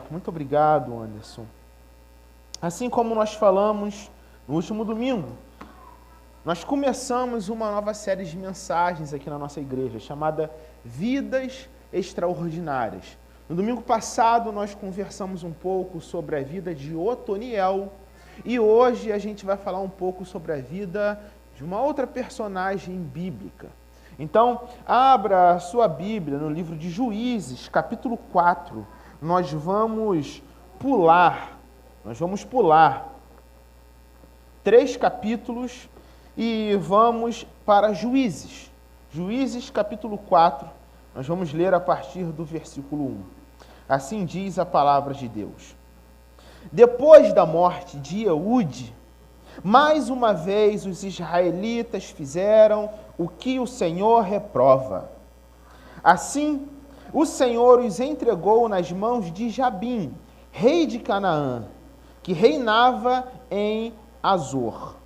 Muito obrigado, Anderson. Assim como nós falamos no último domingo, nós começamos uma nova série de mensagens aqui na nossa igreja, chamada Vidas Extraordinárias. No domingo passado, nós conversamos um pouco sobre a vida de Otoniel, e hoje a gente vai falar um pouco sobre a vida de uma outra personagem bíblica. Então, abra a sua Bíblia no livro de Juízes, capítulo 4. Nós vamos pular 3 capítulos e vamos para Juízes. Juízes, capítulo 4, nós vamos ler a partir do versículo 1. Assim diz a palavra de Deus. Depois da morte de Eude, mais uma vez os israelitas fizeram o que o Senhor reprova. Assim, o Senhor os entregou nas mãos de Jabim, rei de Canaã, que reinava em Azor.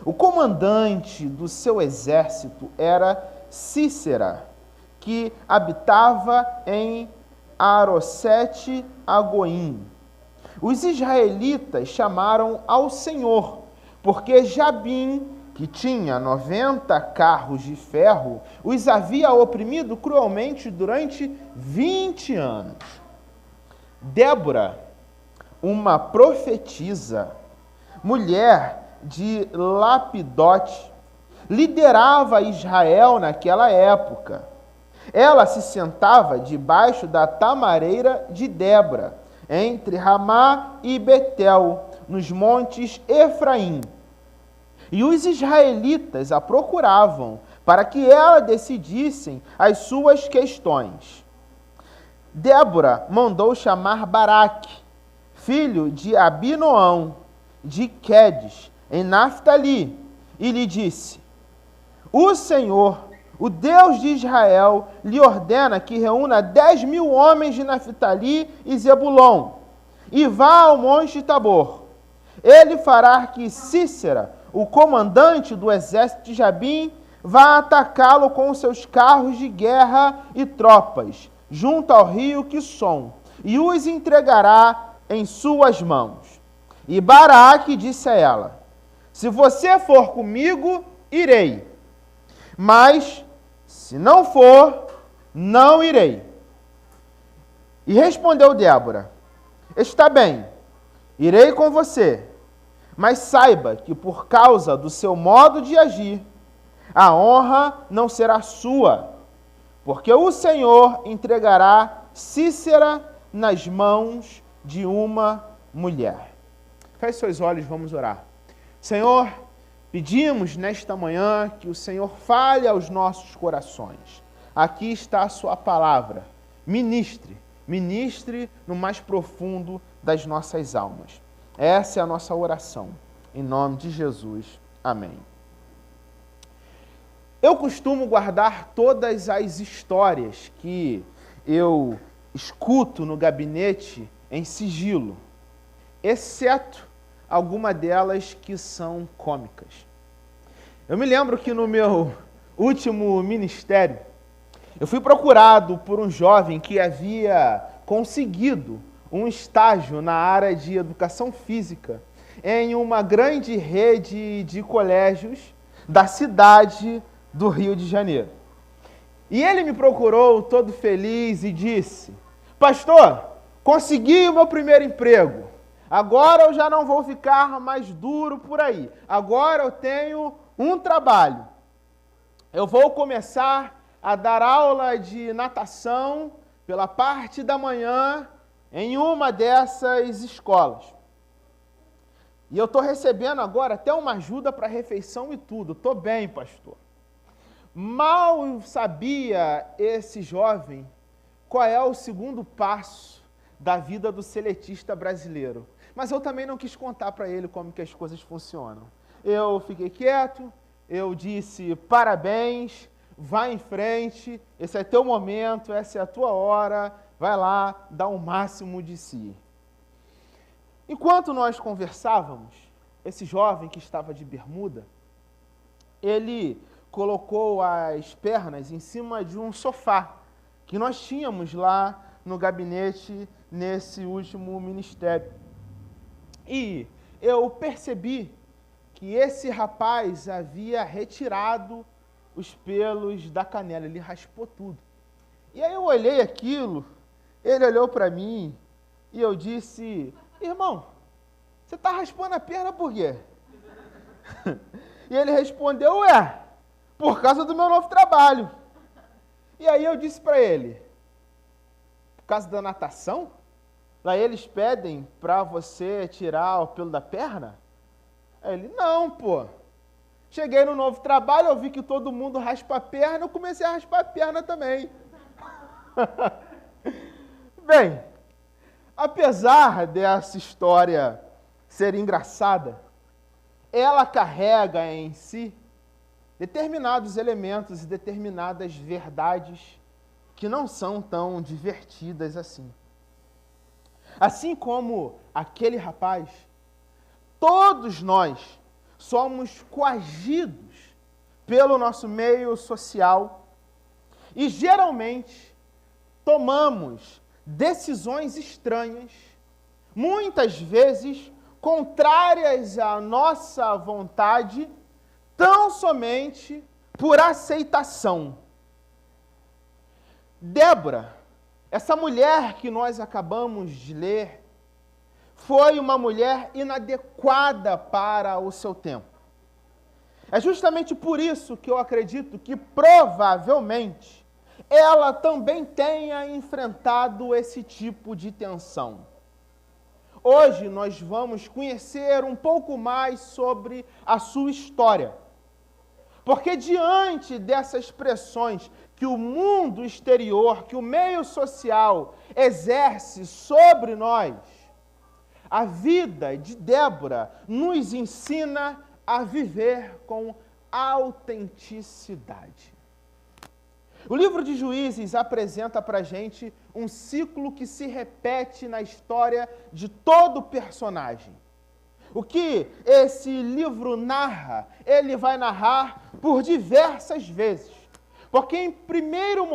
O comandante do seu exército era Cícera, que habitava em Arosete-Agoim. Os israelitas chamaram ao Senhor, porque Jabim, que tinha 90 carros de ferro, os havia oprimido cruelmente durante 20 anos. Débora, uma profetisa, mulher de Lapidote, liderava Israel naquela época. Ela se sentava debaixo da tamareira de Débora, entre Ramá e Betel, nos montes Efraim. E os israelitas a procuravam para que ela decidissem as suas questões. Débora mandou chamar Baraque, filho de Abinoão, de Quedes, em Naftali, e lhe disse: O Senhor, o Deus de Israel, lhe ordena que reúna 10.000 homens de Naftali e Zebulon, e vá ao monte Tabor. Ele fará que Cícera, o comandante do exército de Jabim, vá atacá-lo com seus carros de guerra e tropas, junto ao rio Quisson, e os entregará em suas mãos. E Baraque disse a ela: Se você for comigo, irei. Mas, se não for, não irei. E respondeu Débora: Está bem, irei com você. Mas saiba que por causa do seu modo de agir, a honra não será sua, porque o Senhor entregará Cícera nas mãos de uma mulher. Feche seus olhos, vamos orar. Senhor, pedimos nesta manhã que o Senhor fale aos nossos corações. Aqui está a sua palavra. Ministre no mais profundo das nossas almas. Essa é a nossa oração. Em nome de Jesus. Amém. Eu costumo guardar todas as histórias que eu escuto no gabinete em sigilo, exceto algumas delas que são cômicas. Eu me lembro que no meu último ministério, eu fui procurado por um jovem que havia conseguido um estágio na área de educação física em uma grande rede de colégios da cidade do Rio de Janeiro. E ele me procurou todo feliz e disse: Pastor, consegui o meu primeiro emprego. Agora eu já não vou ficar mais duro por aí. Agora eu tenho um trabalho. Eu vou começar a dar aula de natação pela parte da manhã em uma dessas escolas. E eu estou recebendo agora até uma ajuda para refeição e tudo. Estou bem, pastor. Mal sabia esse jovem qual é o segundo passo da vida do seletista brasileiro. Mas eu também não quis contar para ele como que as coisas funcionam. Eu fiquei quieto, eu disse: parabéns, vai em frente, esse é teu momento, essa é a tua hora, vai lá, dá o máximo de si. Enquanto nós conversávamos, esse jovem que estava de bermuda, ele colocou as pernas em cima de um sofá que nós tínhamos lá no gabinete nesse último ministério. E eu percebi que esse rapaz havia retirado os pelos da canela, ele raspou tudo. E aí eu olhei aquilo, ele olhou para mim e eu disse: irmão, você está raspando a perna por quê? E ele respondeu: ué, por causa do meu novo trabalho. E aí eu disse para ele: por causa da natação? Lá eles pedem para você tirar o pelo da perna? Aí ele: não, pô. Cheguei no novo trabalho, eu vi que todo mundo raspa a perna, eu comecei a raspar a perna também. Bem, apesar dessa história ser engraçada, ela carrega em si determinados elementos e determinadas verdades que não são tão divertidas assim. Assim como aquele rapaz, todos nós somos coagidos pelo nosso meio social e geralmente tomamos decisões estranhas, muitas vezes contrárias à nossa vontade, tão somente por aceitação. Débora, essa mulher que nós acabamos de ler, foi uma mulher inadequada para o seu tempo. É justamente por isso que eu acredito que provavelmente ela também tenha enfrentado esse tipo de tensão. Hoje nós vamos conhecer um pouco mais sobre a sua história. Porque diante dessas pressões que o mundo exterior, que o meio social exerce sobre nós, a vida de Débora nos ensina a viver com autenticidade. O livro de Juízes apresenta para a gente um ciclo que se repete na história de todo personagem. O que esse livro narra, ele vai narrar por diversas vezes. Porque em um primeiro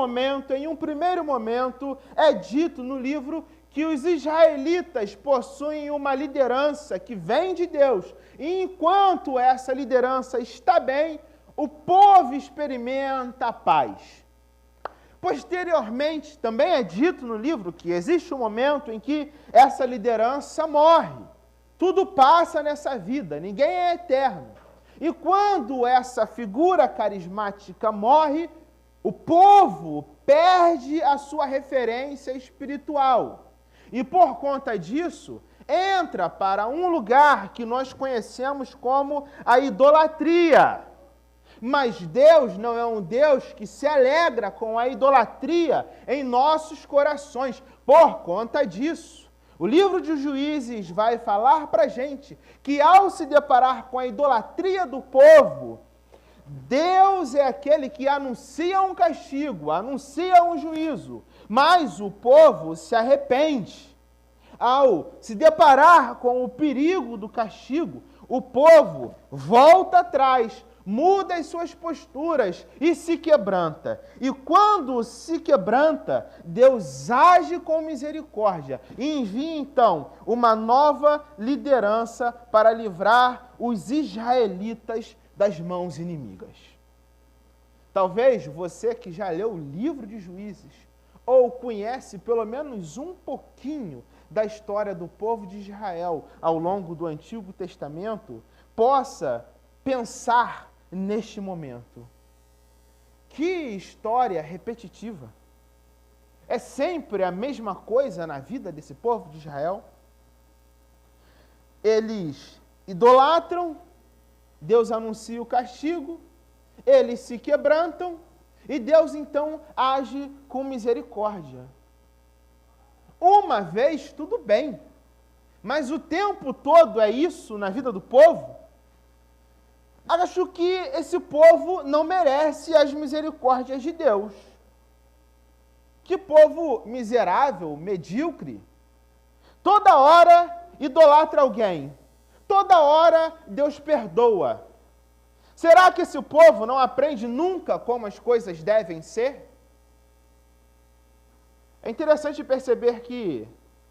momento, é dito no livro que os israelitas possuem uma liderança que vem de Deus. E enquanto essa liderança está bem, o povo experimenta a paz. Posteriormente, também é dito no livro que existe um momento em que essa liderança morre. Tudo passa nessa vida, ninguém é eterno. E quando essa figura carismática morre, o povo perde a sua referência espiritual. E por conta disso, entra para um lugar que nós conhecemos como a idolatria. Mas Deus não é um Deus que se alegra com a idolatria em nossos corações. Por conta disso, o livro de Juízes vai falar para a gente que ao se deparar com a idolatria do povo, Deus é aquele que anuncia um castigo, anuncia um juízo, mas o povo se arrepende. Ao se deparar com o perigo do castigo, o povo volta atrás, muda as suas posturas e se quebranta. E quando se quebranta, Deus age com misericórdia e envia então uma nova liderança para livrar os israelitas das mãos inimigas. Talvez você que já leu o livro de Juízes, ou conhece pelo menos um pouquinho da história do povo de Israel ao longo do Antigo Testamento, possa pensar neste momento: que história repetitiva! É sempre a mesma coisa na vida desse povo de Israel. Eles idolatram, Deus anuncia o castigo, eles se quebrantam e Deus então age com misericórdia. Uma vez tudo bem, mas o tempo todo é isso na vida do povo? Acho que esse povo não merece as misericórdias de Deus. Que povo miserável, medíocre. Toda hora idolatra alguém. Toda hora Deus perdoa. Será que esse povo não aprende nunca como as coisas devem ser? É interessante perceber que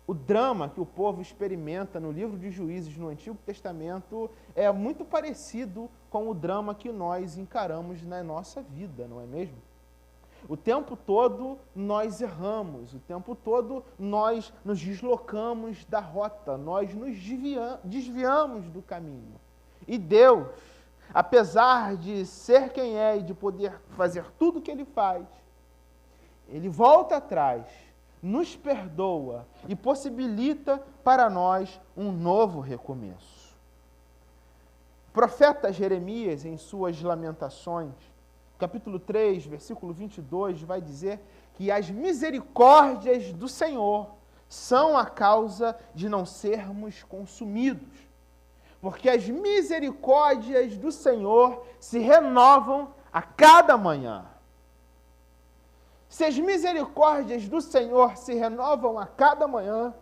o drama que o povo experimenta no livro de Juízes no Antigo Testamento é muito parecido com o drama que nós encaramos na nossa vida, não é mesmo? O tempo todo nós erramos, o tempo todo nós nos deslocamos da rota, nós nos desviamos do caminho. E Deus, apesar de ser quem é e de poder fazer tudo o que Ele faz, Ele volta atrás, nos perdoa e possibilita para nós um novo recomeço. O profeta Jeremias, em suas lamentações, capítulo 3, versículo 22, vai dizer que as misericórdias do Senhor são a causa de não sermos consumidos. Porque as misericórdias do Senhor se renovam a cada manhã. Se as misericórdias do Senhor se renovam a cada manhã,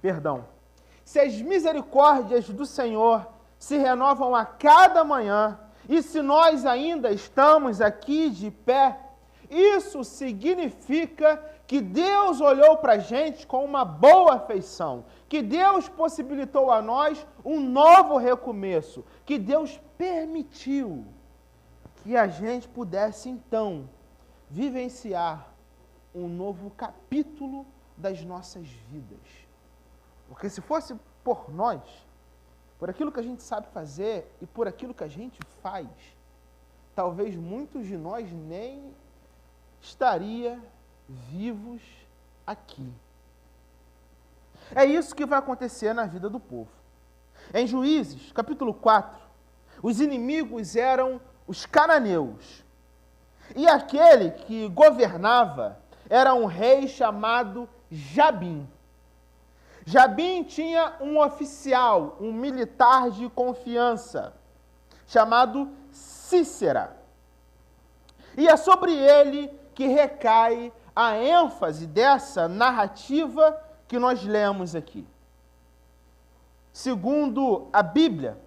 perdão, se as misericórdias do Senhor se renovam a cada manhã, e se nós ainda estamos aqui de pé, isso significa que Deus olhou para a gente com uma boa afeição, que Deus possibilitou a nós um novo recomeço, que Deus permitiu que a gente pudesse, então, vivenciar um novo capítulo das nossas vidas. Porque se fosse por nós, por aquilo que a gente sabe fazer e por aquilo que a gente faz, talvez muitos de nós nem estaria vivos aqui. É isso que vai acontecer na vida do povo. Em Juízes, capítulo 4, os inimigos eram os cananeus. E aquele que governava era um rei chamado Jabim. Jabim tinha um oficial, um militar de confiança, chamado Cícera. E é sobre ele que recai a ênfase dessa narrativa que nós lemos aqui. Segundo a Bíblia,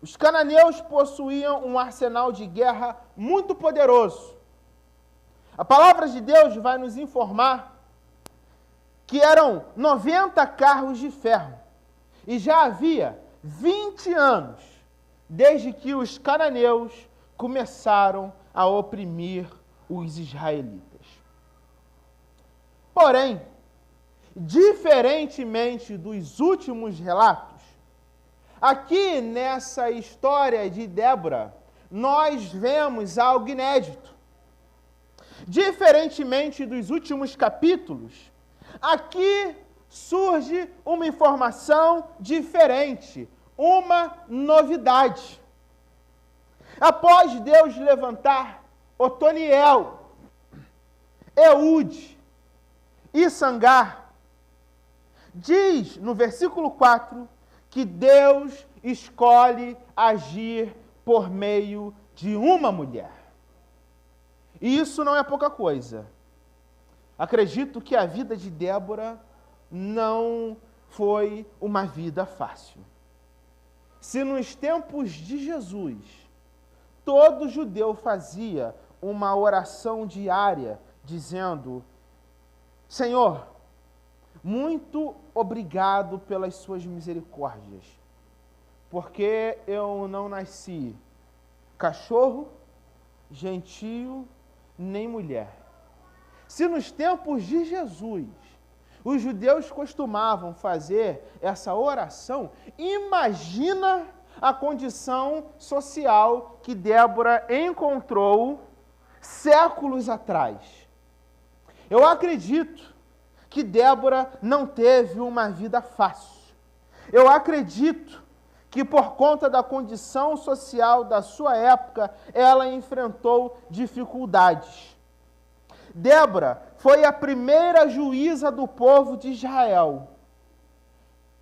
os cananeus possuíam um arsenal de guerra muito poderoso. A palavra de Deus vai nos informar que eram 90 carros de ferro. E já havia 20 anos desde que os cananeus começaram a oprimir os israelitas. Porém, diferentemente dos últimos relatos, aqui nessa história de Débora, nós vemos algo inédito. Diferentemente dos últimos capítulos, aqui surge uma informação diferente, uma novidade. Após Deus levantar Otoniel, Eude e Sangar, diz no versículo 4 que Deus escolhe agir por meio de uma mulher. E isso não é pouca coisa. Acredito que a vida de Débora não foi uma vida fácil. Se nos tempos de Jesus, todo judeu fazia uma oração diária, dizendo: Senhor, muito obrigado pelas suas misericórdias, porque eu não nasci cachorro, gentio, nem mulher. Se nos tempos de Jesus os judeus costumavam fazer essa oração, imagina a condição social que Débora encontrou séculos atrás. Eu acredito que Débora não teve uma vida fácil. Eu acredito que por conta da condição social da sua época, ela enfrentou dificuldades. Débora foi a primeira juíza do povo de Israel.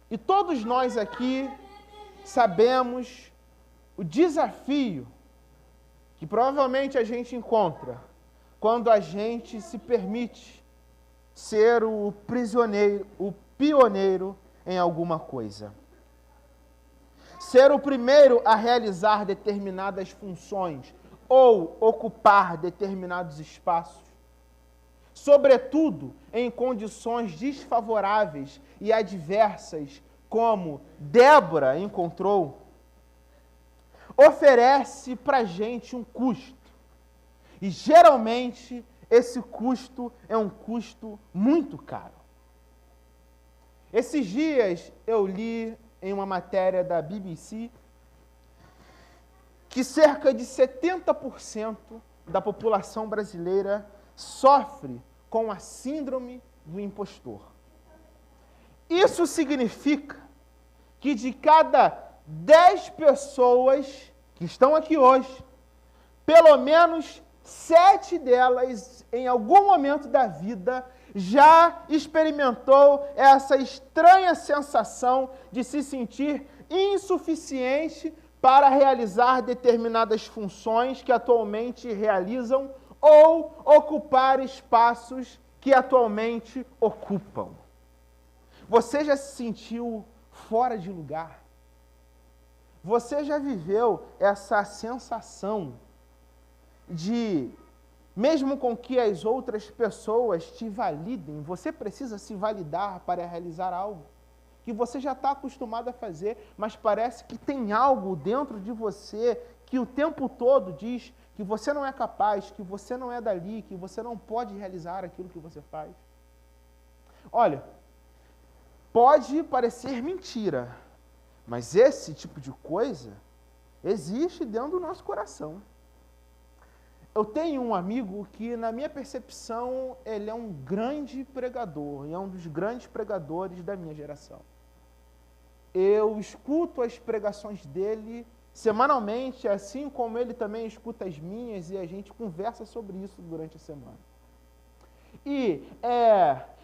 E todos nós aqui sabemos o desafio que provavelmente a gente encontra quando a gente se permite ser o prisioneiro, o pioneiro em alguma coisa. Ser o primeiro a realizar determinadas funções ou ocupar determinados espaços, sobretudo em condições desfavoráveis e adversas, como Débora encontrou, oferece para a gente um custo. E geralmente esse custo é um custo muito caro. Esses dias eu li em uma matéria da BBC que cerca de 70% da população brasileira sofre com a síndrome do impostor. Isso significa que de cada 10 pessoas que estão aqui hoje, pelo menos 7 delas, em algum momento da vida, já experimentou essa estranha sensação de se sentir insuficiente para realizar determinadas funções que atualmente realizam ou ocupar espaços que atualmente ocupam. Você já se sentiu fora de lugar? Você já viveu essa sensação de, mesmo com que as outras pessoas te validem, você precisa se validar para realizar algo que você já está acostumado a fazer, mas parece que tem algo dentro de você que o tempo todo diz que você não é capaz, que você não é dali, que você não pode realizar aquilo que você faz. Olha, pode parecer mentira, mas esse tipo de coisa existe dentro do nosso coração. Eu tenho um amigo que, na minha percepção, ele é um grande pregador, e é um dos grandes pregadores da minha geração. Eu escuto as pregações dele semanalmente, assim como ele também escuta as minhas, e a gente conversa sobre isso durante a semana. E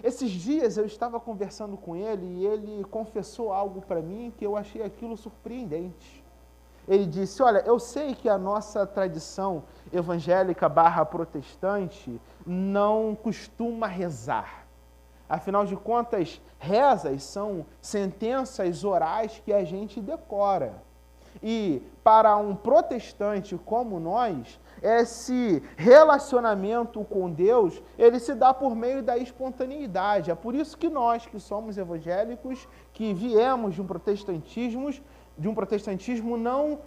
esses dias eu estava conversando com ele e ele confessou algo para mim que eu achei aquilo surpreendente. Ele disse, olha, eu sei que a nossa tradição evangélica / protestante não costuma rezar. Afinal de contas, rezas são sentenças orais que a gente decora. E para um protestante como nós, esse relacionamento com Deus, ele se dá por meio da espontaneidade. É por isso que nós, que somos evangélicos, que viemos de um protestantismo, não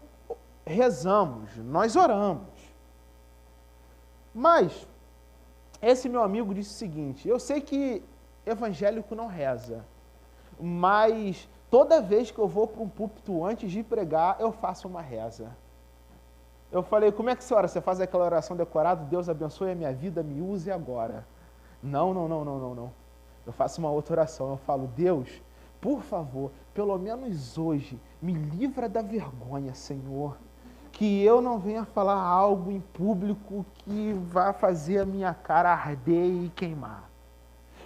rezamos, nós oramos. Mas esse meu amigo disse o seguinte, eu sei que evangélico não reza, mas toda vez que eu vou para um púlpito antes de pregar, eu faço uma reza. Eu falei, como é que você ora? Você faz aquela oração decorada, Deus abençoe a minha vida, me use agora. Não. Eu faço uma outra oração, eu falo, Deus, por favor, pelo menos hoje, me livra da vergonha, Senhor, que eu não venha falar algo em público que vá fazer a minha cara arder e queimar.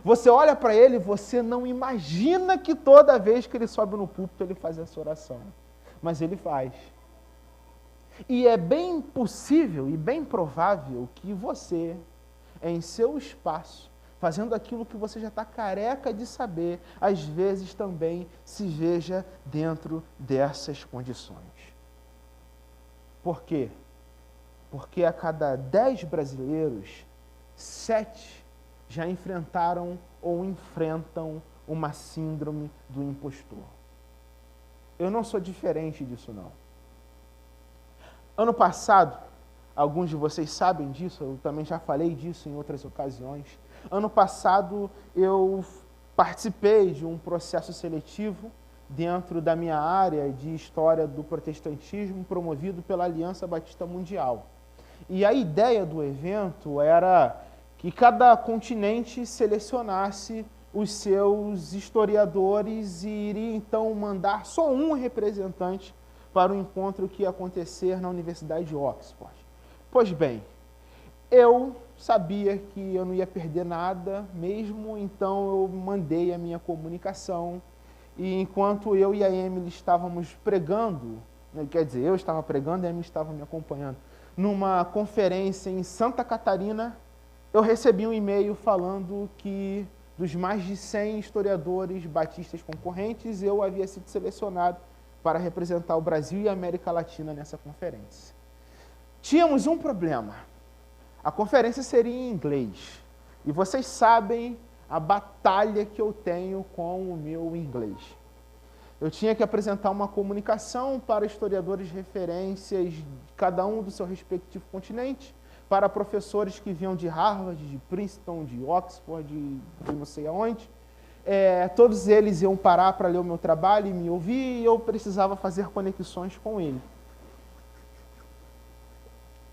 Você olha para ele, você não imagina que toda vez que ele sobe no púlpito ele faz essa oração. Mas ele faz. E é bem possível e bem provável que você, em seu espaço, fazendo aquilo que você já está careca de saber, às vezes também se veja dentro dessas condições. Por quê? Porque a cada 10 brasileiros, 7 já enfrentaram ou enfrentam uma síndrome do impostor. Eu não sou diferente disso, não. Ano passado, alguns de vocês sabem disso, eu também já falei disso em outras ocasiões. Ano passado, eu participei de um processo seletivo dentro da minha área de História do Protestantismo, promovido pela Aliança Batista Mundial. E a ideia do evento era que cada continente selecionasse os seus historiadores e iria então mandar só um representante para o encontro que ia acontecer na Universidade de Oxford. Pois bem, eu sabia que eu não ia perder nada mesmo, então eu mandei a minha comunicação e enquanto eu e a Emily estávamos pregando, quer dizer, eu estava pregando e a Emily estava me acompanhando, numa conferência em Santa Catarina, eu recebi um e-mail falando que dos mais de 100 historiadores batistas concorrentes, eu havia sido selecionado para representar o Brasil e a América Latina nessa conferência. tínhamos um problema. A conferência seria em inglês. E vocês sabem a batalha que eu tenho com o meu inglês. Eu tinha que apresentar uma comunicação para historiadores de referências, cada um do seu respectivo continente, para professores que vinham de Harvard, de Princeton, de Oxford, de não sei aonde. Todos eles iam parar para ler o meu trabalho e me ouvir, e eu precisava fazer conexões com ele.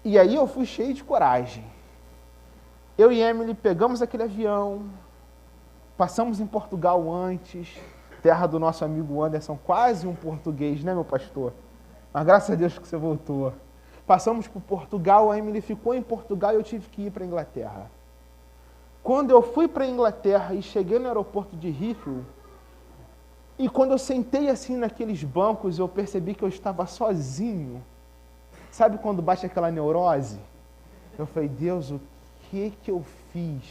E aí eu fui cheio de coragem. Eu e Emily pegamos aquele avião, passamos em Portugal antes, terra do nosso amigo Anderson, quase um português, né, meu pastor? Mas graças a Deus que você voltou. Passamos por Portugal, a Emily ficou em Portugal e eu tive que ir para a Inglaterra. Quando eu fui para a Inglaterra e cheguei no aeroporto de Heathrow, e quando eu sentei assim naqueles bancos, eu percebi que eu estava sozinho. Sabe quando bate aquela neurose? Eu falei, Deus, o que eu fiz?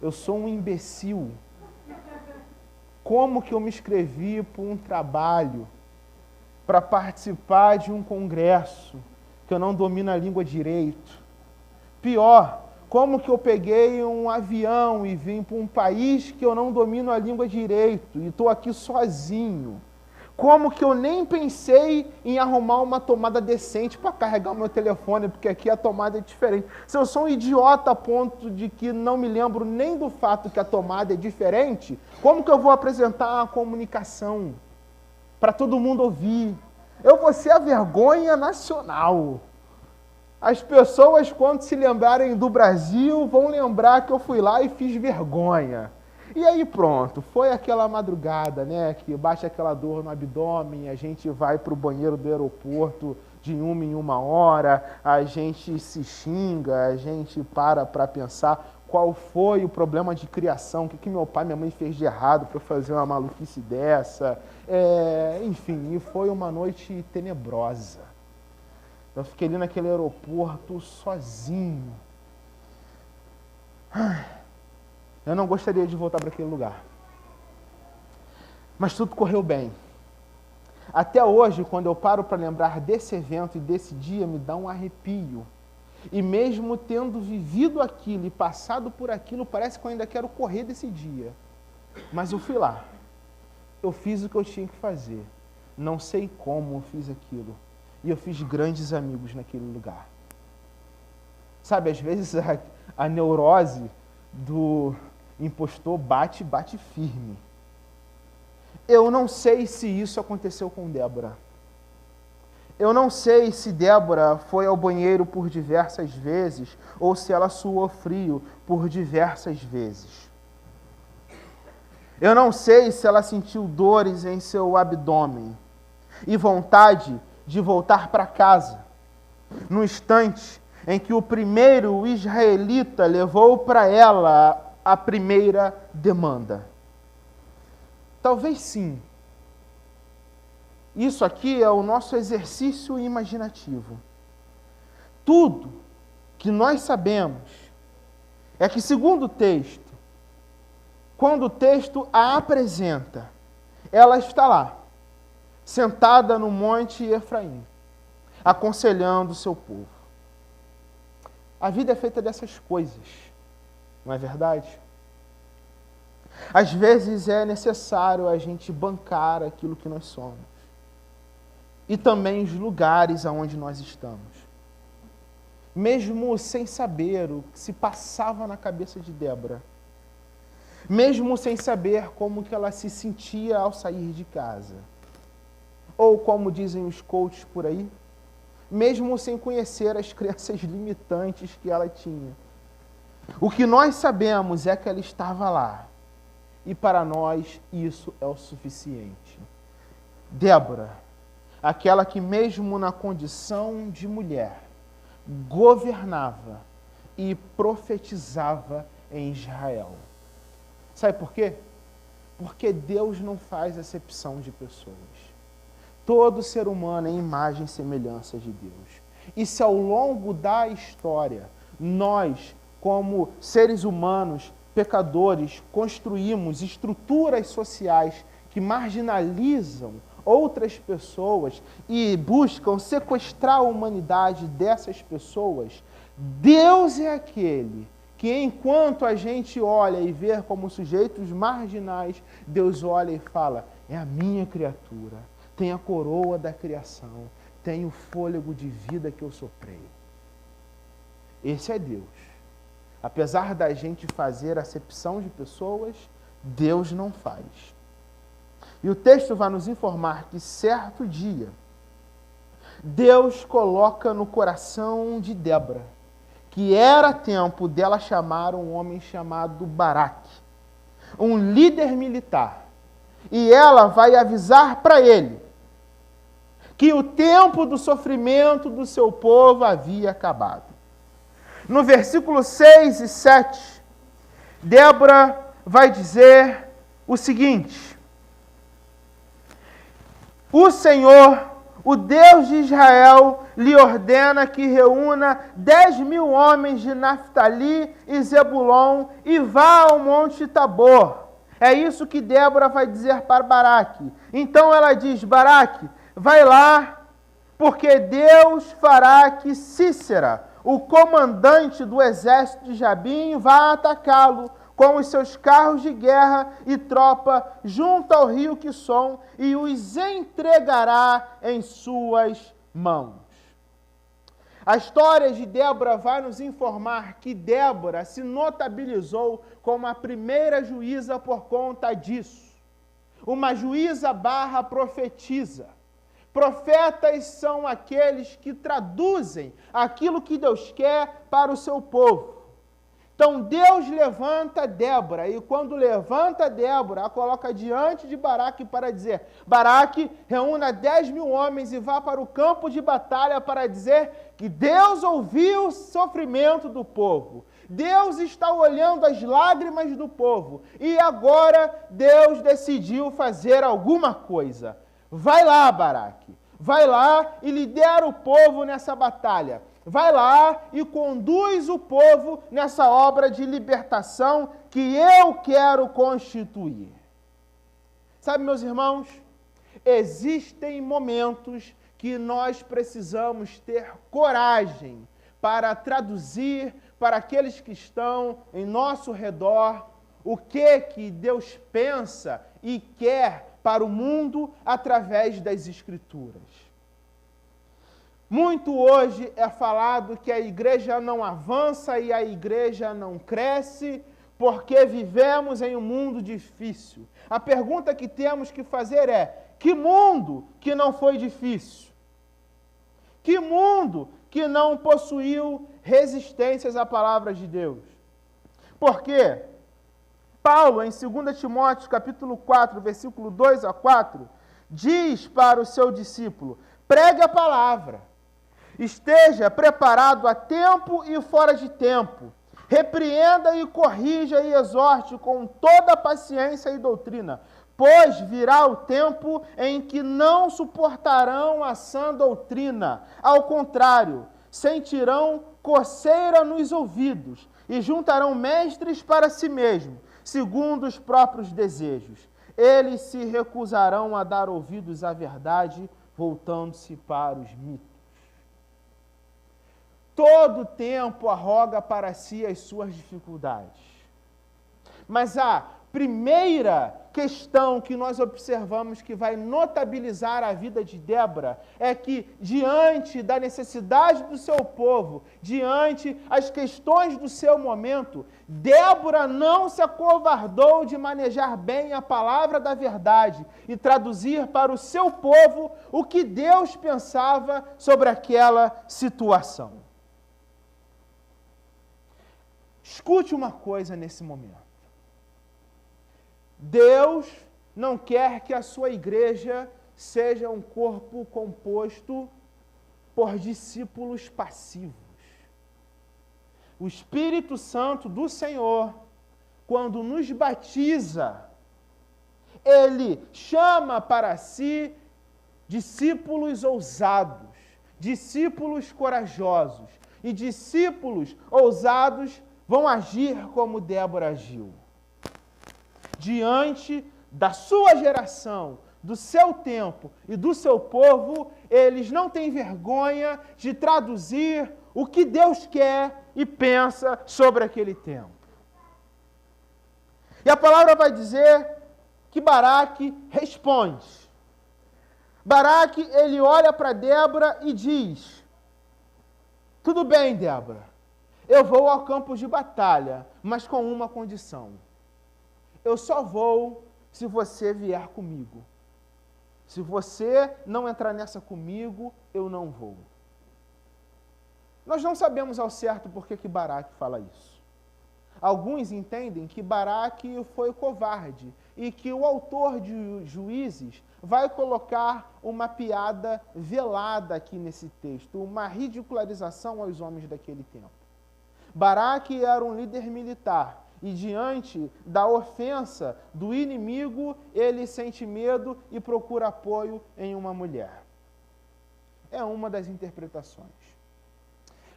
Eu sou um imbecil. Como que eu me inscrevi para um trabalho, para participar de um congresso, que eu não domino a língua direito? Pior, como que eu peguei um avião e vim para um país que eu não domino a língua direito e estou aqui sozinho? Como que eu nem pensei em arrumar uma tomada decente para carregar o meu telefone, porque aqui a tomada é diferente. Se eu sou um idiota a ponto de que não me lembro nem do fato que a tomada é diferente, como que eu vou apresentar uma comunicação para todo mundo ouvir? Eu vou ser a vergonha nacional. As pessoas, quando se lembrarem do Brasil, vão lembrar que eu fui lá e fiz vergonha. E aí pronto, foi aquela madrugada, né, que bate aquela dor no abdômen, a gente vai para o banheiro do aeroporto de uma em uma hora, a gente se xinga, a gente para pensar qual foi o problema de criação, o que meu pai e minha mãe fez de errado para fazer uma maluquice dessa. Enfim, e foi uma noite tenebrosa. Eu fiquei ali naquele aeroporto sozinho. Eu não gostaria de voltar para aquele lugar. Mas tudo correu bem. Até hoje, quando eu paro para lembrar desse evento e desse dia, me dá um arrepio. E mesmo tendo vivido aquilo e passado por aquilo, parece que eu ainda quero correr desse dia. Mas eu fui lá. Eu fiz o que eu tinha que fazer. Não sei como eu fiz aquilo. E eu fiz grandes amigos naquele lugar. Sabe, às vezes a neurose do impostor bate firme. Eu não sei se isso aconteceu com Débora. Eu não sei se Débora foi ao banheiro por diversas vezes ou se ela suou frio por diversas vezes. Eu não sei se ela sentiu dores em seu abdômen e vontade de voltar para casa, no instante em que o primeiro israelita levou para ela a primeira demanda. Talvez sim. Isso aqui é o nosso exercício imaginativo. Tudo que nós sabemos é que, segundo o texto, quando o texto a apresenta, ela está lá, sentada no monte Efraim, aconselhando o seu povo. A vida é feita dessas coisas, não é verdade? Às vezes é necessário a gente bancar aquilo que nós somos. E também os lugares aonde nós estamos. Mesmo sem saber o que se passava na cabeça de Débora. Mesmo sem saber como que ela se sentia ao sair de casa. Ou como dizem os coaches por aí, mesmo sem conhecer as crenças limitantes que ela tinha. O que nós sabemos é que ela estava lá. E para nós isso é o suficiente. Débora, aquela que mesmo na condição de mulher, governava e profetizava em Israel. Sabe por quê? Porque Deus não faz acepção de pessoas. Todo ser humano é imagem e semelhança de Deus. E se ao longo da história, nós, como seres humanos, pecadores, construímos estruturas sociais que marginalizam outras pessoas e buscam sequestrar a humanidade dessas pessoas, Deus é aquele que, enquanto a gente olha e vê como sujeitos marginais, Deus olha e fala: é a minha criatura, tem a coroa da criação, tem o fôlego de vida que eu soprei. Esse é Deus. Apesar da gente fazer acepção de pessoas, Deus não faz. E o texto vai nos informar que certo dia, Deus coloca no coração de Débora que era tempo dela chamar um homem chamado Baraque, um líder militar. E ela vai avisar para ele que o tempo do sofrimento do seu povo havia acabado. No versículo 6 e 7, Débora vai dizer o seguinte: o Senhor, o Deus de Israel, lhe ordena que reúna 10.000 homens de Naftali e Zebulon e vá ao monte Tabor. É isso que Débora vai dizer para Baraque. Então ela diz: Baraque, vai lá, porque Deus fará que Sísera, o comandante do exército de Jabim, vá atacá-lo com os seus carros de guerra e tropa junto ao rio Quisson e os entregará em suas mãos. A história de Débora vai nos informar que Débora se notabilizou como a primeira juíza por conta disso. Uma juíza / profetiza. Profetas são aqueles que traduzem aquilo que Deus quer para o seu povo. Então Deus levanta Débora, e quando levanta Débora, a coloca diante de Baraque para dizer: Baraque, reúna 10.000 homens e vá para o campo de batalha para dizer que Deus ouviu o sofrimento do povo. Deus está olhando as lágrimas do povo, e agora Deus decidiu fazer alguma coisa. Vai lá, Baraque, vai lá e lidera o povo nessa batalha. Vai lá e conduz o povo nessa obra de libertação que eu quero constituir. Sabe, meus irmãos, existem momentos que nós precisamos ter coragem para traduzir para aqueles que estão em nosso redor o que Deus pensa e quer para o mundo através das Escrituras. Muito hoje é falado que a igreja não avança e a igreja não cresce porque vivemos em um mundo difícil. A pergunta que temos que fazer é: que mundo que não foi difícil? Que mundo que não possuiu resistências à palavra de Deus? Por quê? Paulo, em 2 Timóteo, capítulo 4, versículo 2 a 4, diz para o seu discípulo: pregue a palavra. Esteja preparado a tempo e fora de tempo. Repreenda e corrija e exorte com toda paciência e doutrina, pois virá o tempo em que não suportarão a sã doutrina. Ao contrário, sentirão coceira nos ouvidos e juntarão mestres para si mesmos, segundo os próprios desejos. Eles se recusarão a dar ouvidos à verdade, voltando-se para os mitos. Todo tempo arroga para si as suas dificuldades. Mas a primeira questão que nós observamos que vai notabilizar a vida de Débora é que, diante da necessidade do seu povo, diante as questões do seu momento, Débora não se acovardou de manejar bem a palavra da verdade e traduzir para o seu povo o que Deus pensava sobre aquela situação. Escute uma coisa nesse momento. Deus não quer que a sua igreja seja um corpo composto por discípulos passivos. O Espírito Santo do Senhor, quando nos batiza, Ele chama para si discípulos ousados, discípulos corajosos, e discípulos ousados vão agir como Débora agiu. Diante da sua geração, do seu tempo e do seu povo, eles não têm vergonha de traduzir o que Deus quer e pensa sobre aquele tempo. E a palavra vai dizer que Baraque responde. Baraque, ele olha para Débora e diz: tudo bem, Débora, eu vou ao campo de batalha, mas com uma condição. Eu só vou se você vier comigo. Se você não entrar nessa comigo, eu não vou. Nós não sabemos ao certo por que Baraque fala isso. Alguns entendem que Baraque foi covarde e que o autor de Juízes vai colocar uma piada velada aqui nesse texto, uma ridicularização aos homens daquele tempo. Baraque era um líder militar e diante da ofensa do inimigo, ele sente medo e procura apoio em uma mulher. É uma das interpretações.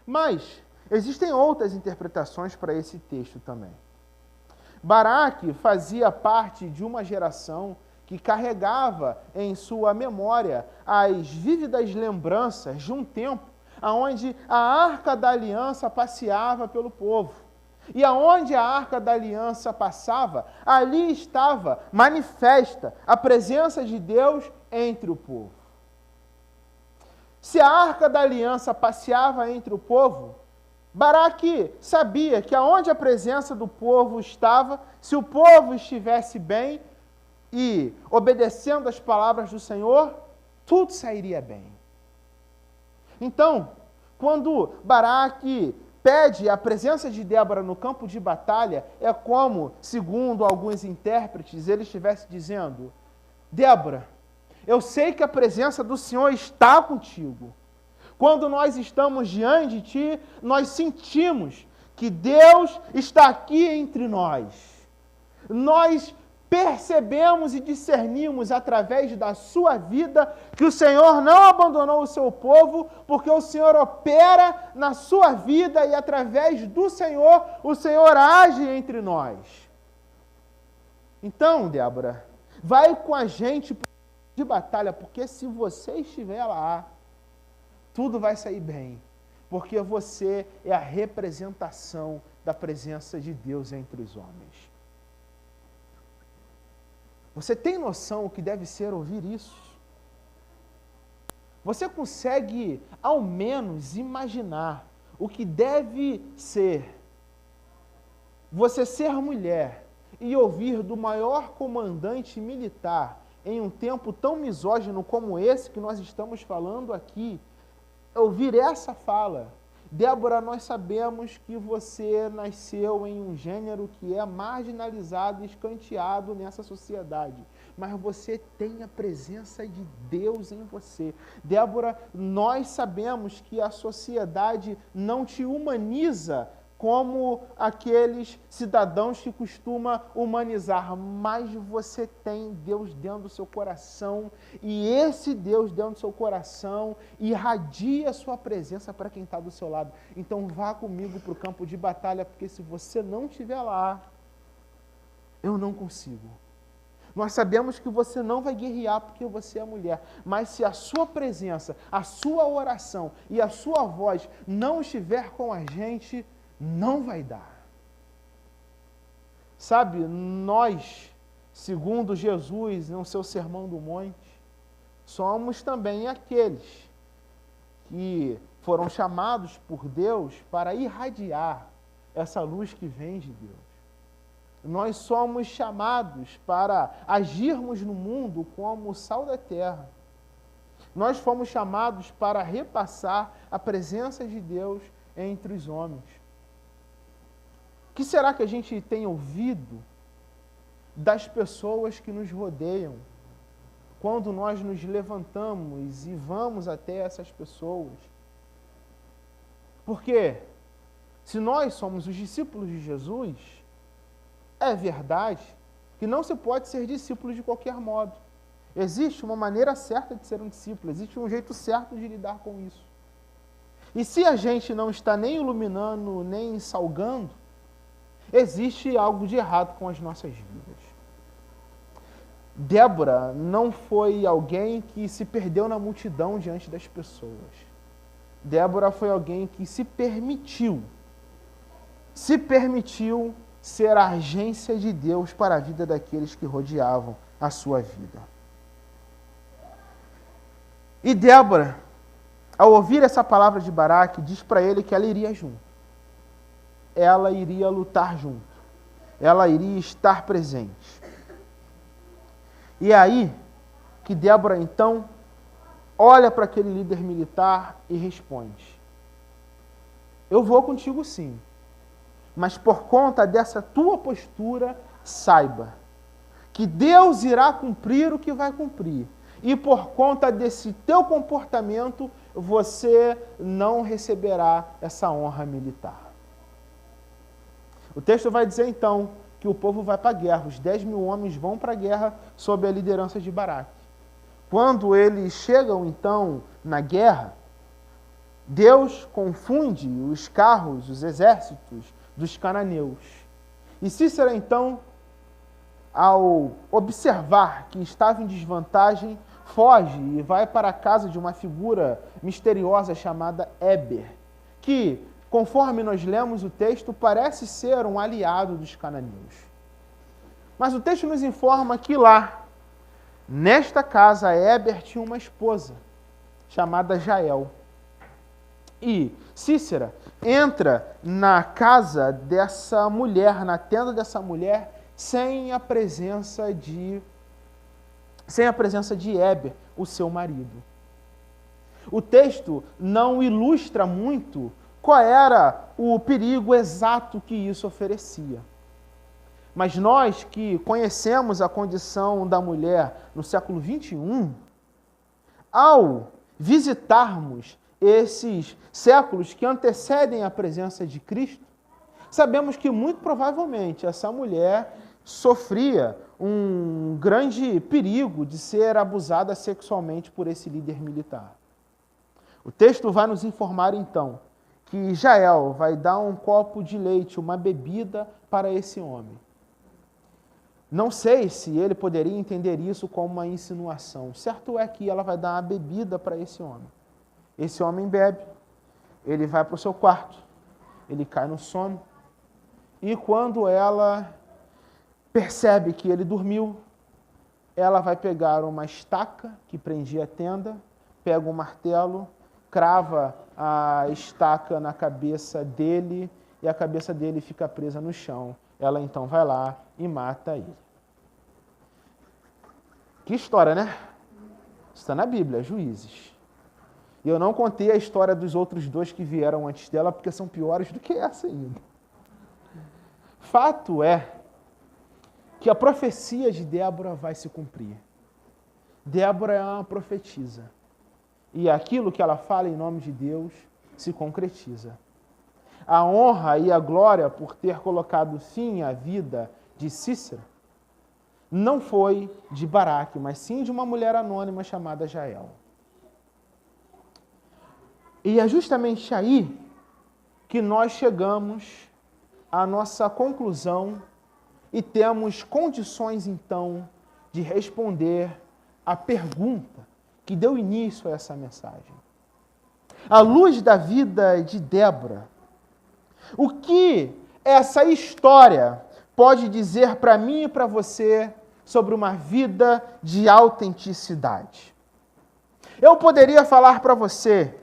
Mas existem outras interpretações para esse texto também. Baraque fazia parte de uma geração que carregava em sua memória as vívidas lembranças de um tempo onde a Arca da Aliança passeava pelo povo. E aonde a Arca da Aliança passava, ali estava manifesta a presença de Deus entre o povo. Se a Arca da Aliança passeava entre o povo, Baraque sabia que aonde a presença do povo estava, se o povo estivesse bem e obedecendo as palavras do Senhor, tudo sairia bem. Então, quando Baraque pede a presença de Débora no campo de batalha, é como, segundo alguns intérpretes, ele estivesse dizendo: Débora, eu sei que a presença do Senhor está contigo. Quando nós estamos diante de Ti, nós sentimos que Deus está aqui entre nós. Nós percebemos e discernimos através da sua vida que o Senhor não abandonou o seu povo, porque o Senhor opera na sua vida e através do Senhor, o Senhor age entre nós. Então, Débora, vai com a gente de batalha, porque se você estiver lá, tudo vai sair bem, porque você é a representação da presença de Deus entre os homens. Você tem noção o que deve ser ouvir isso? Você consegue, ao menos, imaginar o que deve ser você ser mulher e ouvir do maior comandante militar em um tempo tão misógino como esse que nós estamos falando aqui, ouvir essa fala: Débora, nós sabemos que você nasceu em um gênero que é marginalizado e escanteado nessa sociedade, mas você tem a presença de Deus em você. Débora, nós sabemos que a sociedade não te humaniza como aqueles cidadãos que costuma humanizar, mas você tem Deus dentro do seu coração, e esse Deus dentro do seu coração irradia a sua presença para quem está do seu lado. Então vá comigo para o campo de batalha, porque se você não estiver lá, eu não consigo. Nós sabemos que você não vai guerrear porque você é mulher, mas se a sua presença, a sua oração e a sua voz não estiver com a gente, não vai dar. Sabe, nós, segundo Jesus, no seu Sermão do Monte, somos também aqueles que foram chamados por Deus para irradiar essa luz que vem de Deus. Nós somos chamados para agirmos no mundo como o sal da terra. Nós fomos chamados para repassar a presença de Deus entre os homens. O que será que a gente tem ouvido das pessoas que nos rodeiam quando nós nos levantamos e vamos até essas pessoas? Porque se nós somos os discípulos de Jesus, é verdade que não se pode ser discípulo de qualquer modo. Existe uma maneira certa de ser um discípulo, existe um jeito certo de lidar com isso. E se a gente não está nem iluminando, nem salgando, existe algo de errado com as nossas vidas. Débora não foi alguém que se perdeu na multidão diante das pessoas. Débora foi alguém que se permitiu ser a agência de Deus para a vida daqueles que rodeavam a sua vida. E Débora, ao ouvir essa palavra de Baraque, diz para ele que ela iria junto. Ela iria lutar junto. Ela iria estar presente. E é aí que Débora, então, olha para aquele líder militar e responde: eu vou contigo sim, mas por conta dessa tua postura, saiba que Deus irá cumprir o que vai cumprir. E por conta desse teu comportamento, você não receberá essa honra militar. O texto vai dizer então que o povo vai para a guerra, os 10.000 homens vão para a guerra sob a liderança de Baraque. Quando eles chegam então na guerra, Deus confunde os carros, os exércitos dos cananeus. E Cícera então, ao observar que estava em desvantagem, foge e vai para a casa de uma figura misteriosa chamada Éber, que, conforme nós lemos o texto, parece ser um aliado dos cananeus. Mas o texto nos informa que lá, nesta casa, Éber tinha uma esposa chamada Jael. E Cícera entra na casa dessa mulher, na tenda dessa mulher, sem a presença de Éber, o seu marido. O texto não ilustra muito qual era o perigo exato que isso oferecia. Mas nós que conhecemos a condição da mulher no século XXI, ao visitarmos esses séculos que antecedem a presença de Cristo, sabemos que muito provavelmente essa mulher sofria um grande perigo de ser abusada sexualmente por esse líder militar. O texto vai nos informar então que Jael vai dar um copo de leite, uma bebida para esse homem. Não sei se ele poderia entender isso como uma insinuação. Certo é que ela vai dar uma bebida para esse homem. Esse homem bebe, ele vai para o seu quarto, ele cai no sono, e quando ela percebe que ele dormiu, ela vai pegar uma estaca que prendia a tenda, pega um martelo, crava a estaca na cabeça dele e a cabeça dele fica presa no chão. Ela então vai lá e mata ele. Que história, né? Está na Bíblia, Juízes. E eu não contei a história dos outros dois que vieram antes dela, porque são piores do que essa ainda. Fato é que a profecia de Débora vai se cumprir. Débora é uma profetisa. E aquilo que ela fala em nome de Deus se concretiza. A honra e a glória por ter colocado fim à vida de Cícera não foi de Baraque, mas sim de uma mulher anônima chamada Jael. E é justamente aí que nós chegamos à nossa conclusão e temos condições, então, de responder à pergunta que deu início a essa mensagem. À luz da vida de Débora, o que essa história pode dizer para mim e para você sobre uma vida de autenticidade? Eu poderia falar para você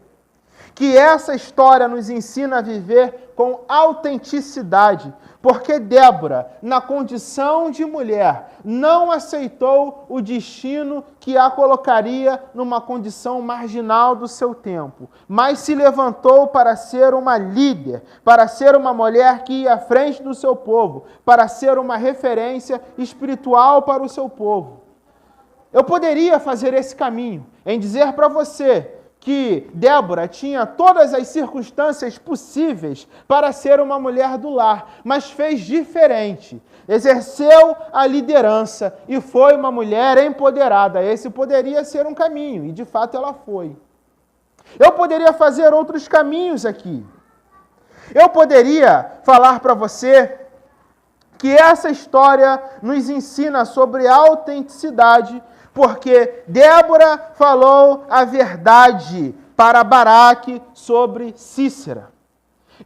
que essa história nos ensina a viver com autenticidade, porque Débora, na condição de mulher, não aceitou o destino que a colocaria numa condição marginal do seu tempo, mas se levantou para ser uma líder, para ser uma mulher que ia à frente do seu povo, para ser uma referência espiritual para o seu povo. Eu poderia fazer esse caminho em dizer para você que Débora tinha todas as circunstâncias possíveis para ser uma mulher do lar, mas fez diferente. Exerceu a liderança e foi uma mulher empoderada. Esse poderia ser um caminho, e de fato ela foi. Eu poderia fazer outros caminhos aqui. Eu poderia falar para você que essa história nos ensina sobre autenticidade, porque Débora falou a verdade para Baraque sobre Sísera.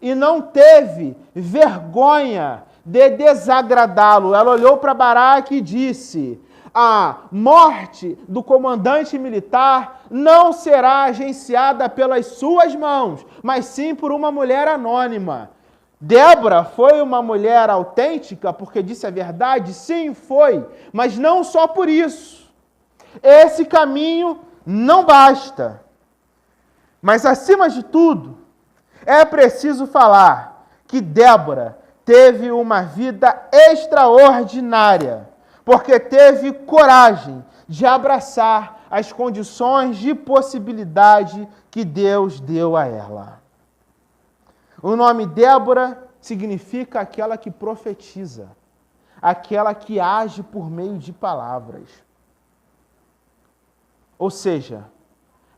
E não teve vergonha de desagradá-lo. Ela olhou para Baraque e disse: a morte do comandante militar não será agenciada pelas suas mãos, mas sim por uma mulher anônima. Débora foi uma mulher autêntica porque disse a verdade? Sim, foi. Mas não só por isso. Esse caminho não basta. Mas, acima de tudo, é preciso falar que Débora teve uma vida extraordinária, porque teve coragem de abraçar as condições de possibilidade que Deus deu a ela. O nome Débora significa aquela que profetiza, aquela que age por meio de palavras. Ou seja,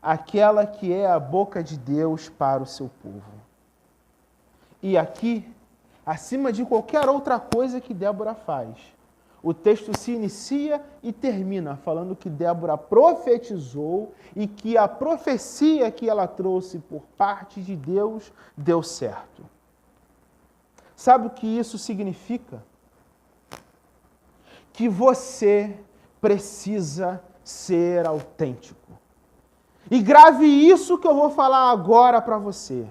aquela que é a boca de Deus para o seu povo. E aqui, acima de qualquer outra coisa que Débora faz, o texto se inicia e termina falando que Débora profetizou e que a profecia que ela trouxe por parte de Deus deu certo. Sabe o que isso significa? Que você precisa ser autêntico. E grave isso que eu vou falar agora para você.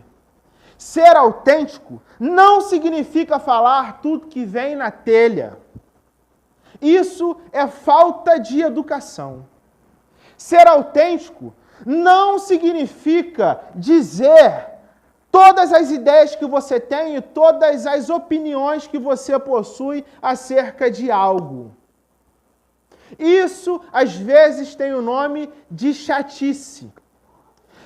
Ser autêntico não significa falar tudo que vem na telha. Isso é falta de educação. Ser autêntico não significa dizer todas as ideias que você tem e todas as opiniões que você possui acerca de algo. Isso, às vezes, tem o nome de chatice.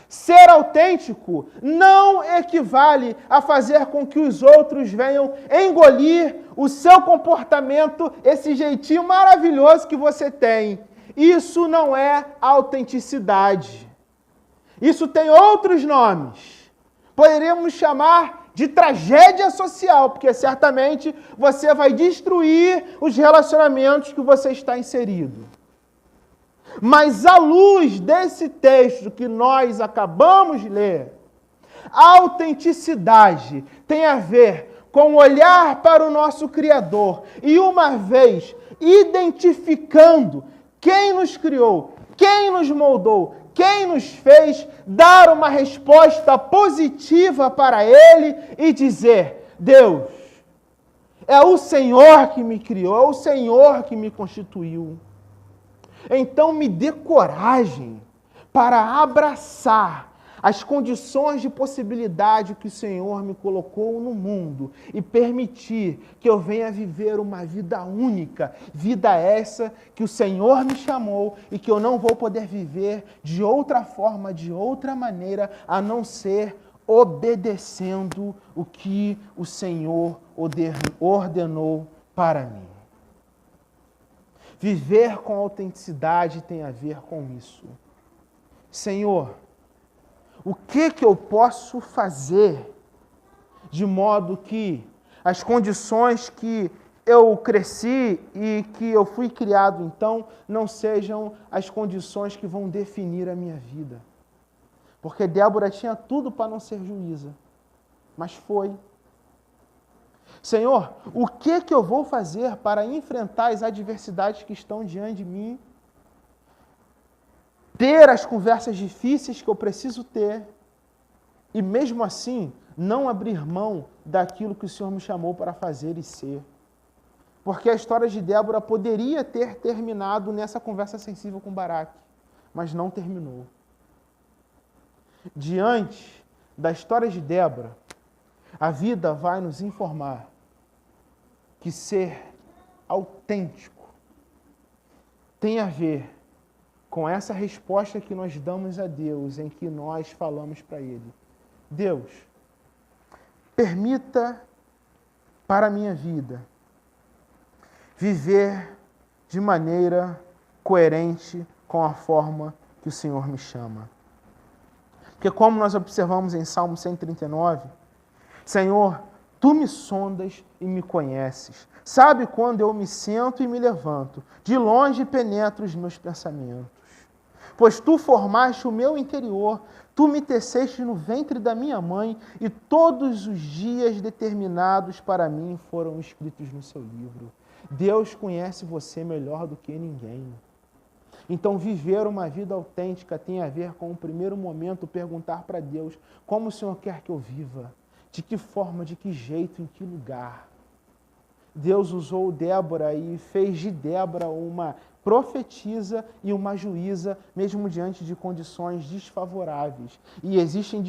Ser autêntico não equivale a fazer com que os outros venham engolir o seu comportamento, esse jeitinho maravilhoso que você tem. Isso não é autenticidade. Isso tem outros nomes. Poderíamos chamar de tragédia social, porque certamente você vai destruir os relacionamentos que você está inserido. Mas à luz desse texto que nós acabamos de ler, a autenticidade tem a ver com olhar para o nosso Criador e, uma vez identificando quem nos criou, quem nos moldou, quem nos fez, dar uma resposta positiva para Ele e dizer: Deus, é o Senhor que me criou, é o Senhor que me constituiu. Então me dê coragem para abraçar as condições de possibilidade que o Senhor me colocou no mundo e permitir que eu venha viver uma vida única, vida essa que o Senhor me chamou e que eu não vou poder viver de outra forma, de outra maneira, a não ser obedecendo o que o Senhor ordenou para mim. Viver com autenticidade tem a ver com isso. Senhor, o que eu posso fazer de modo que as condições que eu cresci e que eu fui criado, então, não sejam as condições que vão definir a minha vida? Porque Débora tinha tudo para não ser juíza, mas foi. Senhor, o que eu vou fazer para enfrentar as adversidades que estão diante de mim? Ter as conversas difíceis que eu preciso ter e, mesmo assim, não abrir mão daquilo que o Senhor me chamou para fazer e ser. Porque a história de Débora poderia ter terminado nessa conversa sensível com Baraque, mas não terminou. Diante da história de Débora, a vida vai nos informar que ser autêntico tem a ver com essa resposta que nós damos a Deus, em que nós falamos para Ele: Deus, permita para a minha vida viver de maneira coerente com a forma que o Senhor me chama. Porque, como nós observamos em Salmo 139, Senhor, Tu me sondas e me conheces. Sabe quando eu me sento e me levanto. De longe penetro os meus pensamentos. Pois tu formaste o meu interior, tu me teceste no ventre da minha mãe, e todos os dias determinados para mim foram escritos no seu livro. Deus conhece você melhor do que ninguém. Então, viver uma vida autêntica tem a ver com, o primeiro momento, perguntar para Deus como o Senhor quer que eu viva, de que forma, de que jeito, em que lugar. Deus usou Débora e fez de Débora uma profetisa e uma juíza, mesmo diante de condições desfavoráveis. E existem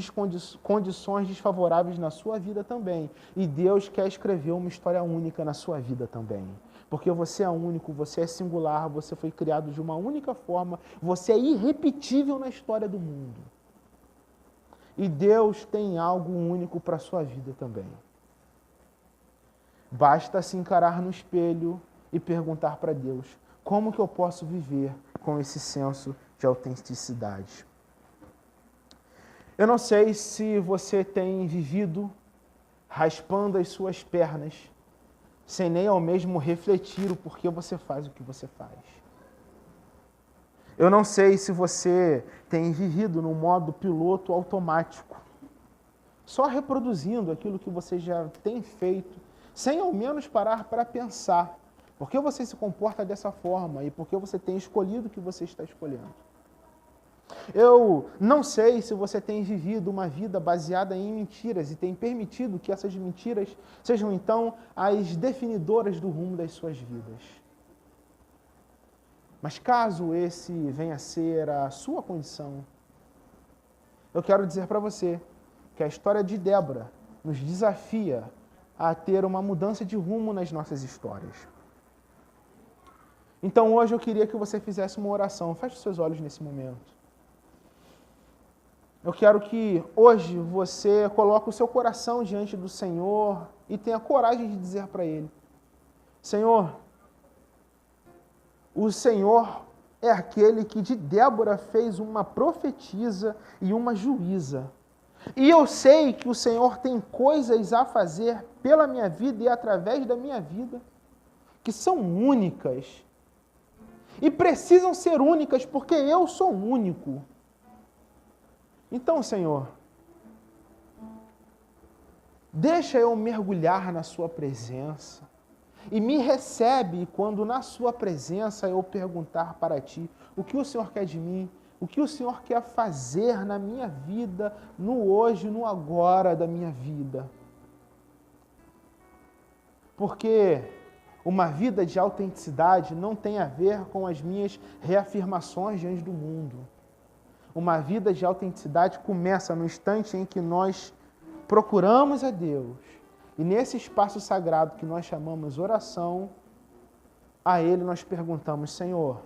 condições desfavoráveis na sua vida também. E Deus quer escrever uma história única na sua vida também. Porque você é único, você é singular, você foi criado de uma única forma, você é irrepetível na história do mundo. E Deus tem algo único para a sua vida também. Basta se encarar no espelho e perguntar para Deus, como que eu posso viver com esse senso de autenticidade? Eu não sei se você tem vivido raspando as suas pernas, sem nem ao mesmo refletir o porquê você faz o que você faz. Eu não sei se você tem vivido no modo piloto automático, só reproduzindo aquilo que você já tem feito, sem ao menos parar para pensar por que você se comporta dessa forma e por que você tem escolhido o que você está escolhendo. Eu não sei se você tem vivido uma vida baseada em mentiras e tem permitido que essas mentiras sejam, então, as definidoras do rumo das suas vidas. Mas caso esse venha a ser a sua condição, eu quero dizer para você que a história de Débora nos desafia a ter uma mudança de rumo nas nossas histórias. Então hoje eu queria que você fizesse uma oração. Feche os seus olhos nesse momento. Eu quero que hoje você coloque o seu coração diante do Senhor e tenha coragem de dizer para Ele, Senhor, o Senhor é aquele que de Débora fez uma profetisa e uma juíza. E eu sei que o Senhor tem coisas a fazer pela minha vida e através da minha vida que são únicas. E precisam ser únicas porque eu sou único. Então, Senhor, deixa eu mergulhar na sua presença e me recebe quando na sua presença eu perguntar para ti o que o Senhor quer de mim, o que o Senhor quer fazer na minha vida, no hoje, no agora da minha vida. Porque uma vida de autenticidade não tem a ver com as minhas reafirmações diante do mundo. Uma vida de autenticidade começa no instante em que nós procuramos a Deus. E nesse espaço sagrado que nós chamamos oração, a Ele nós perguntamos, Senhor,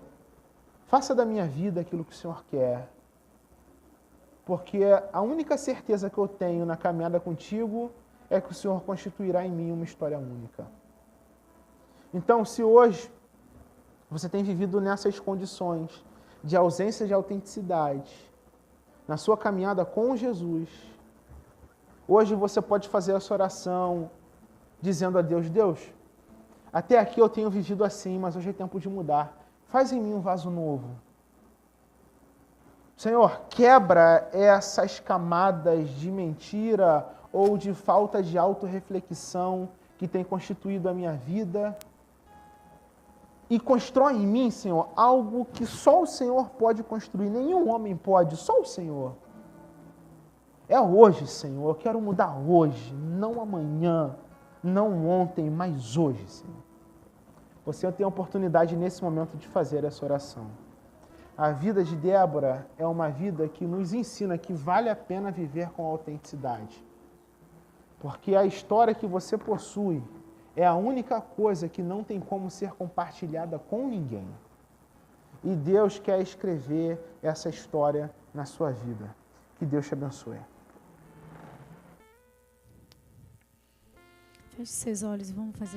faça da minha vida aquilo que o Senhor quer. Porque a única certeza que eu tenho na caminhada contigo é que o Senhor constituirá em mim uma história única. Então, se hoje você tem vivido nessas condições de ausência de autenticidade, na sua caminhada com Jesus, hoje você pode fazer essa oração dizendo a Deus, Deus, até aqui eu tenho vivido assim, mas hoje é tempo de mudar. Faz em mim um vaso novo. Senhor, quebra essas camadas de mentira ou de falta de autorreflexão que tem constituído a minha vida e constrói em mim, Senhor, algo que só o Senhor pode construir, nenhum homem pode, só o Senhor. É hoje, Senhor, eu quero mudar hoje, não amanhã, não ontem, mas hoje, Senhor. Você tem a oportunidade nesse momento de fazer essa oração. A vida de Débora é uma vida que nos ensina que vale a pena viver com autenticidade. Porque a história que você possui é a única coisa que não tem como ser compartilhada com ninguém. E Deus quer escrever essa história na sua vida. Que Deus te abençoe. Feche seus olhos e vamos fazer